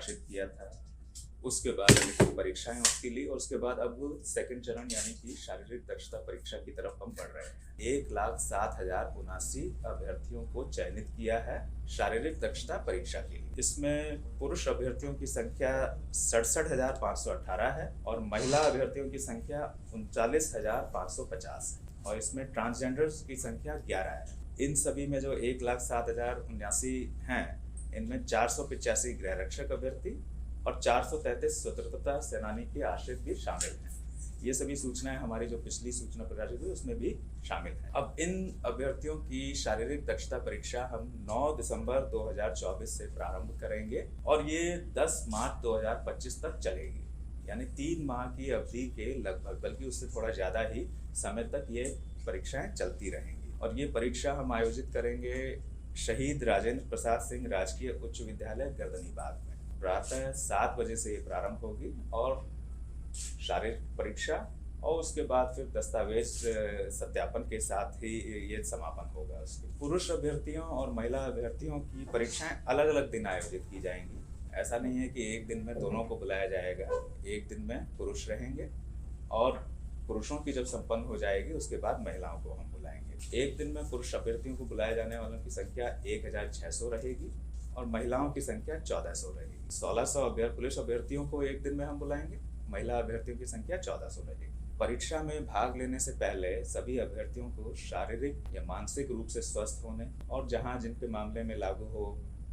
प्रकाशित किया था। उसके बाद लिखित परीक्षाएं उसकी ली और उसके बाद अब सेकंड चरण यानी कि शारीरिक दक्षता परीक्षा की तरफ हम बढ़ रहे हैं। 1,07,079 अभ्यर्थियों को चयनित किया है शारीरिक दक्षता परीक्षा के लिए। इसमें पुरुष अभ्यर्थियों की संख्या 67,518 है और महिला अभ्यर्थियों की संख्या 39,550 है और इसमें ट्रांसजेंडर्स की संख्या 11 है। इन सभी में जो 1,07,079 हैं, इनमें 485 गृह रक्षक अभ्यर्थी और 433 स्वतंत्रता सेनानी के आश्रित भी शामिल हैं। ये सभी सूचनाएं हमारी जो पिछली सूचना प्रकाशित हुई उसमें भी शामिल हैं। अब इन अभ्यर्थियों की शारीरिक दक्षता परीक्षा हम 9 दिसंबर 2024 से प्रारंभ करेंगे और ये 10 मार्च 2025 तक चलेगी, यानी 3 माह की अवधि के लगभग, बल्कि उससे थोड़ा ज़्यादा ही समय तक ये परीक्षाएं चलती रहेंगी। और ये परीक्षा हम आयोजित करेंगे शहीद राजेंद्र प्रसाद सिंह राजकीय उच्च विद्यालय गर्दनीबाग में। प्रातः 7 बजे से ये प्रारंभ होगी और शारीरिक परीक्षा और उसके बाद फिर दस्तावेज सत्यापन के साथ ही ये समापन होगा। उसके पुरुष अभ्यर्थियों और महिला अभ्यर्थियों की परीक्षाएं अलग अलग दिन आयोजित की जाएंगी। ऐसा नहीं है कि एक दिन में दोनों को बुलाया जाएगा। एक दिन में पुरुष रहेंगे और पुरुषों की जब संपन्न हो जाएगी उसके बाद महिलाओं को हम बुलाएंगे। एक दिन में पुरुष अभ्यर्थियों को बुलाए जाने वालों की संख्या 1,600 रहेगी और महिलाओं की संख्या 1,400 रहेगी। 1,600 पुरुष अभ्यर्थियों को एक दिन में हम बुलाएंगे, महिला अभ्यर्थियों की संख्या 1,400 रहेगी। परीक्षा में भाग लेने से पहले सभी अभ्यर्थियों को शारीरिक या मानसिक रूप से स्वस्थ होने और जहां जिनके मामले में लागू हो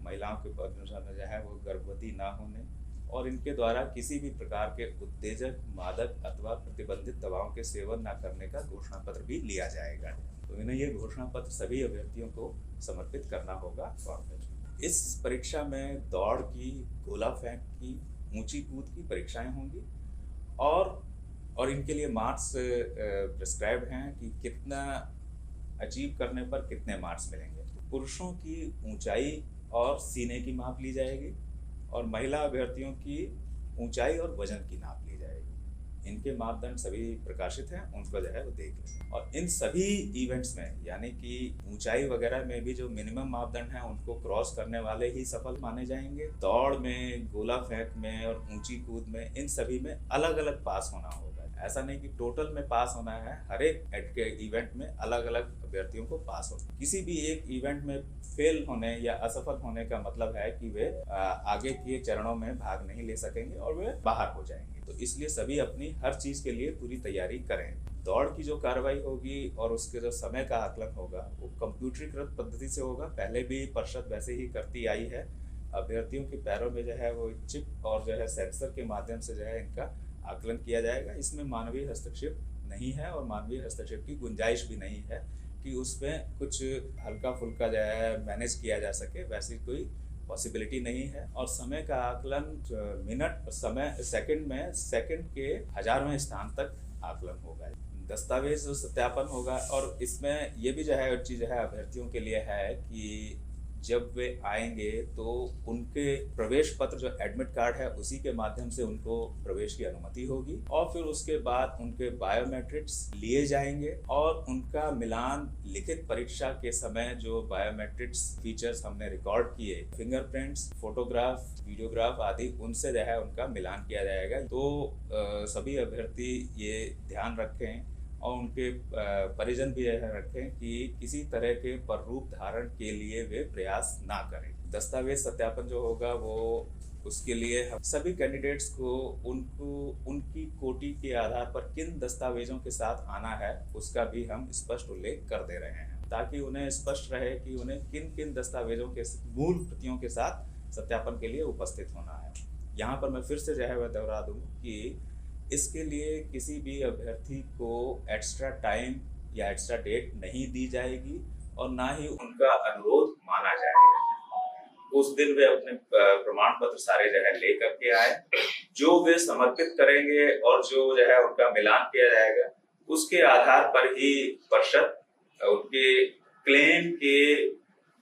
महिलाओं के अनुसार जो है वो गर्भवती ना होने और इनके द्वारा किसी भी प्रकार के उत्तेजक, मादक अथवा प्रतिबंधित दवाओं के सेवन न करने का घोषणा पत्र भी लिया जाएगा। तो इन्हें ये घोषणा पत्र सभी अभ्यर्थियों को समर्पित करना होगा फॉर्म में। इस परीक्षा में दौड़ की, गोला फेंक की, ऊंची कूद की परीक्षाएं होंगी और इनके लिए मार्क्स प्रिस्क्राइब्ड हैं कि कितना अचीव करने पर कितने मार्क्स मिलेंगे। पुरुषों की ऊंचाई और सीने की माप ली जाएगी और महिला अभ्यर्थियों की ऊंचाई और वजन की नाप ली जाएगी। इनके मापदंड सभी प्रकाशित हैं, उनको जो है वो देख लें। और इन सभी इवेंट्स में यानी कि ऊंचाई वगैरह में भी जो मिनिमम मापदंड हैं उनको क्रॉस करने वाले ही सफल माने जाएंगे। दौड़ में, गोला फेंक में और ऊंची कूद में, इन सभी में अलग अलग पास होना होगा। ऐसा नहीं कि टोटल में पास होना है, हर एक इवेंट में अलग अलग अभ्यर्थियों को पास हो। किसी भी एक इवेंट में फेल होने या असफल होने का मतलब है कि वे आगे के चरणों में भाग नहीं ले सकेंगे और वे बाहर हो जाएंगे। तो इसलिए सभी अपनी हर चीज के लिए पूरी तैयारी करें। दौड़ की जो कार्रवाई होगी और उसके जो समय का आकलन होगा वो कंप्यूटरीकृत पद्धति से होगा। पहले भी परिषद वैसे ही करती आई है। अभ्यर्थियों के पैरों में जो है वो चिप और जो है सेंसर के माध्यम से जो है इनका आकलन किया जाएगा। इसमें मानवीय हस्तक्षेप नहीं है और मानवीय हस्तक्षेप की गुंजाइश भी नहीं है कि उसमें कुछ हल्का फुल्का जो है मैनेज किया जा सके, वैसी कोई पॉसिबिलिटी नहीं है। और समय का आकलन मिनट, समय सेकंड में, सेकंड के हजारवें स्थान तक आकलन होगा। दस्तावेज सत्यापन होगा और इसमें ये भी जो है चीज़ है अभ्यर्थियों के लिए है कि जब वे आएंगे तो उनके प्रवेश पत्र जो एडमिट कार्ड है उसी के माध्यम से उनको प्रवेश की अनुमति होगी और फिर उसके बाद उनके बायोमेट्रिक्स लिए जाएंगे और उनका मिलान लिखित परीक्षा के समय जो बायोमेट्रिक्स फीचर्स हमने रिकॉर्ड किए, फिंगरप्रिंट्स, फोटोग्राफ, वीडियोग्राफ आदि, उनसे जो है उनका मिलान किया जाएगा। तो सभी अभ्यर्थी ये ध्यान रखें और उनके परिजन भी यह रखें कि किसी तरह के पररूप धारण के लिए वे प्रयास ना करें। दस्तावेज सत्यापन जो होगा वो उसके लिए हम सभी कैंडिडेट्स को उनकी कोटि के आधार पर किन दस्तावेजों के साथ आना है उसका भी हम स्पष्ट उल्लेख कर दे रहे हैं ताकि उन्हें स्पष्ट रहे कि उन्हें किन किन दस्तावेजों के मूल प्रतियों के साथ सत्यापन के लिए उपस्थित होना है। यहाँ पर मैं फिर से जो है वह दोहरा दूँ कि इसके लिए किसी भी अभ्यर्थी को एक्स्ट्रा टाइम या एक्स्ट्रा डेट नहीं दी जाएगी और ना ही उनका अनुरोध माना जाएगा। उस दिन वे अपने प्रमाण पत्र सारे जो है ले करके आए, जो वे समर्पित करेंगे और जो जो है उनका मिलान किया जाएगा उसके आधार पर ही परिषद उनके क्लेम के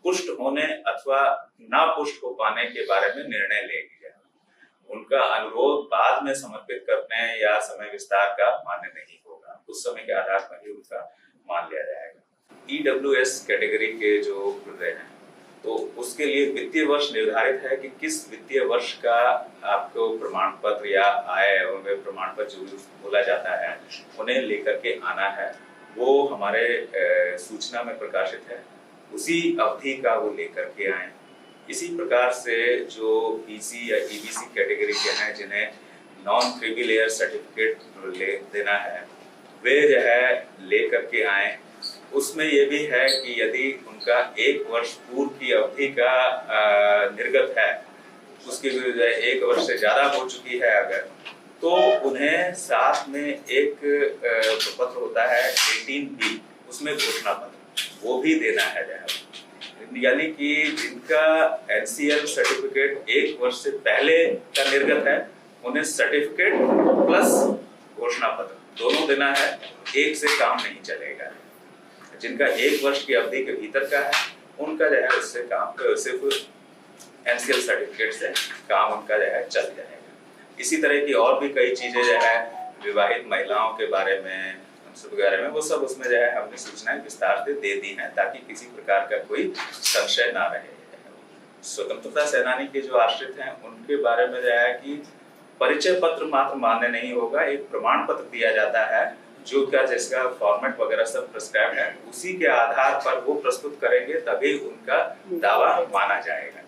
पुष्ट होने अथवा ना पुष्ट हो पाने के बारे में निर्णय लेगी। उनका अनुरोध बाद में समर्पित करने या समय विस्तार का मान्य नहीं होगा, उस समय के आधार पर ही उनका मान लिया जाएगा। EWS कैटेगरी के जो हृदय हैं तो उसके लिए वित्तीय वर्ष निर्धारित है कि किस वित्तीय वर्ष का आपको प्रमाण पत्र या आय एवं व्यय प्रमाण पत्र जो बोला जाता है उन्हें लेकर के आना है। वो हमारे सूचना में प्रकाशित है, उसी अवधि का वो लेकर के आए। इसी प्रकार से जो बीसी या ईबीसी कैटेगरी के हैं जिन्हें नॉन प्रिविलेयर सर्टिफिकेट देना है वे जो है लेकर के आए। उसमें ये भी है कि यदि उनका 1 वर्ष पूर्व की अवधि का निर्गत है, उसकी 1 वर्ष से ज्यादा हो चुकी है अगर, तो उन्हें साथ में एक पत्र होता है 18B, उसमें घोषणा पत्र वो भी देना है। यानी कि जिनका एनसीएल सर्टिफिकेट 1 वर्ष से पहले का निर्गत है उन्हें सर्टिफिकेट प्लस घोषणा पत्र दोनों देना है, एक से काम नहीं चलेगा। जिनका 1 वर्ष की अवधि के भीतर का है उनका जो है उससे काम सिर्फ एनसीएल सर्टिफिकेट से काम उनका जो है चल जाएगा। इसी तरह की और भी कई चीजें जो है विवाहित महिलाओं के बारे में वगैरह में वो सब उसमें जो है हमने सूचनाएं विस्तार से दे दी हैं ताकि किसी प्रकार का कोई संशय ना रहे। स्वतंत्रता सेनानी के जो आश्रित हैं उनके बारे में जो है कि परिचय पत्र मात्र मान्य नहीं होगा, एक प्रमाण पत्र दिया जाता है जो क्या जिसका फॉर्मेट वगैरह सब प्रिस्क्राइब है, उसी के आधार पर वो प्रस्तुत करेंगे तभी उनका दावा माना जाएगा।